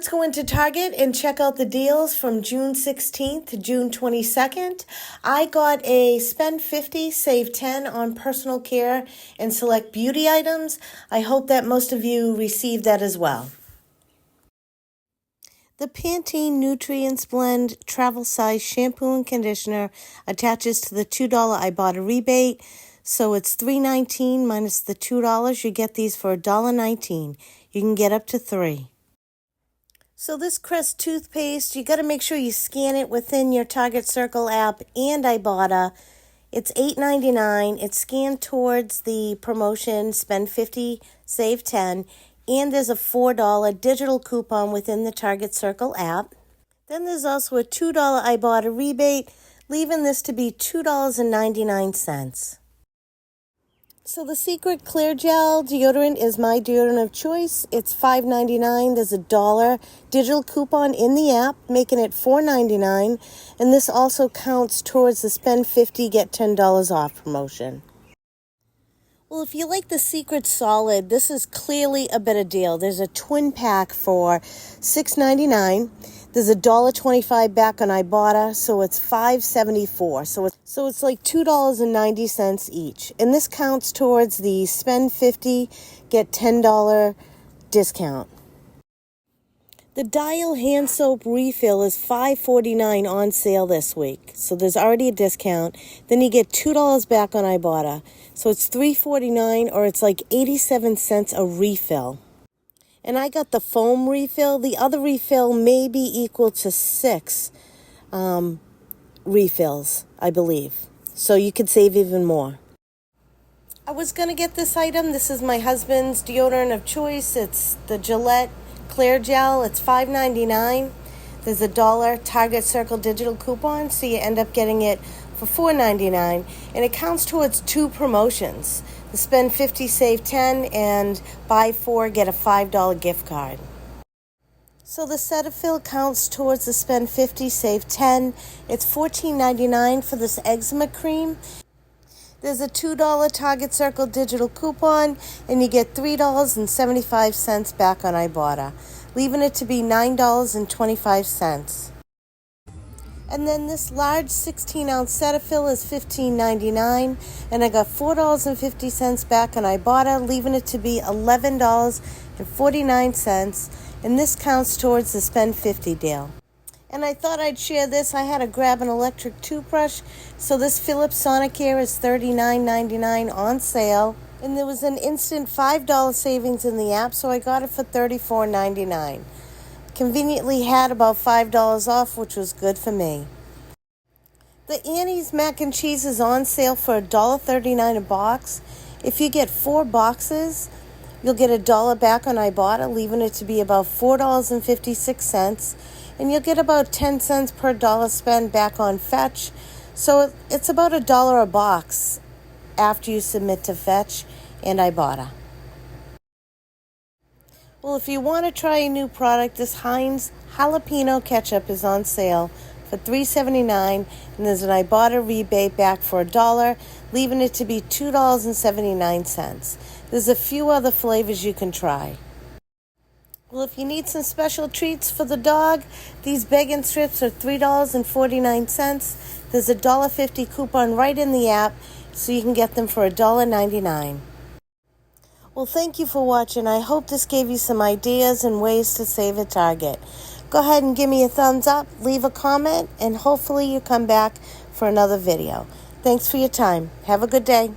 Let's go into Target and check out the deals from June 16th to June 22nd. I got a spend 50, save 10 on personal care and select beauty items. I hope that most of you received that as well. The Pantene Nutrients Blend Travel Size Shampoo and Conditioner attaches to the $2 Ibotta rebate. So it's $3.19 minus the $2. You get these for $1.19. You can get up to 3. So this Crest toothpaste, you got to make sure you scan it within your Target Circle app and Ibotta. It's $8.99. It's scanned towards the promotion, spend 50, save 10. And there's a $4 digital coupon within the Target Circle app. Then there's also a $2 Ibotta rebate, leaving this to be $2.99. So the Secret Clear Gel deodorant is my deodorant of choice. It's $5.99. There's a $1 digital coupon in the app, making it $4.99. And this also counts towards the spend 50, get $10 off promotion. Well, if you like the Secret Solid, this is clearly a better deal. There's a twin pack for $6.99. There's a $1.25 back on Ibotta, so it's $5.74. So it's like $2.90 each. And this counts towards the spend 50, get $10 discount. The Dial hand soap refill is $5.49 on sale this week. So there's already a discount. Then you get $2 back on Ibotta. So it's $3.49 or it's like 87 cents a refill. And I got the foam refill. The other refill may be equal to 6 refills, I believe. So you could save even more. I was going to get this item. This is my husband's deodorant of choice. It's the Gillette Clear Gel. It's $5.99. There's a $1 Target Circle digital coupon, so you end up getting it for $4.99. And it counts towards 2 promotions. The spend 50, save 10, and buy 4, get a $5 gift card. So the Cetaphil counts towards the spend 50, save 10. It's $14.99 for this eczema cream. There's a $2 Target Circle digital coupon, and you get $3.75 back on Ibotta, leaving it to be $9.25. And then this large 16-ounce Cetaphil is $15.99, and I got $4.50 back on Ibotta, leaving it to be $11.49, and this counts towards the spend 50 deal. And I thought I'd share this. I had to grab an electric toothbrush, so this Philips Sonicare is $39.99 on sale, and there was an instant $5 savings in the app, so I got it for $34.99. Conveniently had about $5 off, which was good for me. The Annie's mac and cheese is on sale for $1.39 a box. If you get 4 boxes, you'll get $1 back on Ibotta, leaving it to be about $4.56, and you'll get about 10 cents per dollar spent back on Fetch. So it's about $1 a box after you submit to Fetch and Ibotta. Well, if you want to try a new product, this Heinz jalapeno ketchup is on sale for $3.79, and there's an Ibotta rebate back for $1, leaving it to be $2.79. There's a few other flavors you can try. Well, if you need some special treats for the dog, these bacon strips are $3.49. There's a $1.50 coupon right in the app, so you can get them for $1.99. Well, thank you for watching. I hope this gave you some ideas and ways to save at Target. Go ahead and give me a thumbs up, leave a comment, and hopefully you come back for another video. Thanks for your time. Have a good day.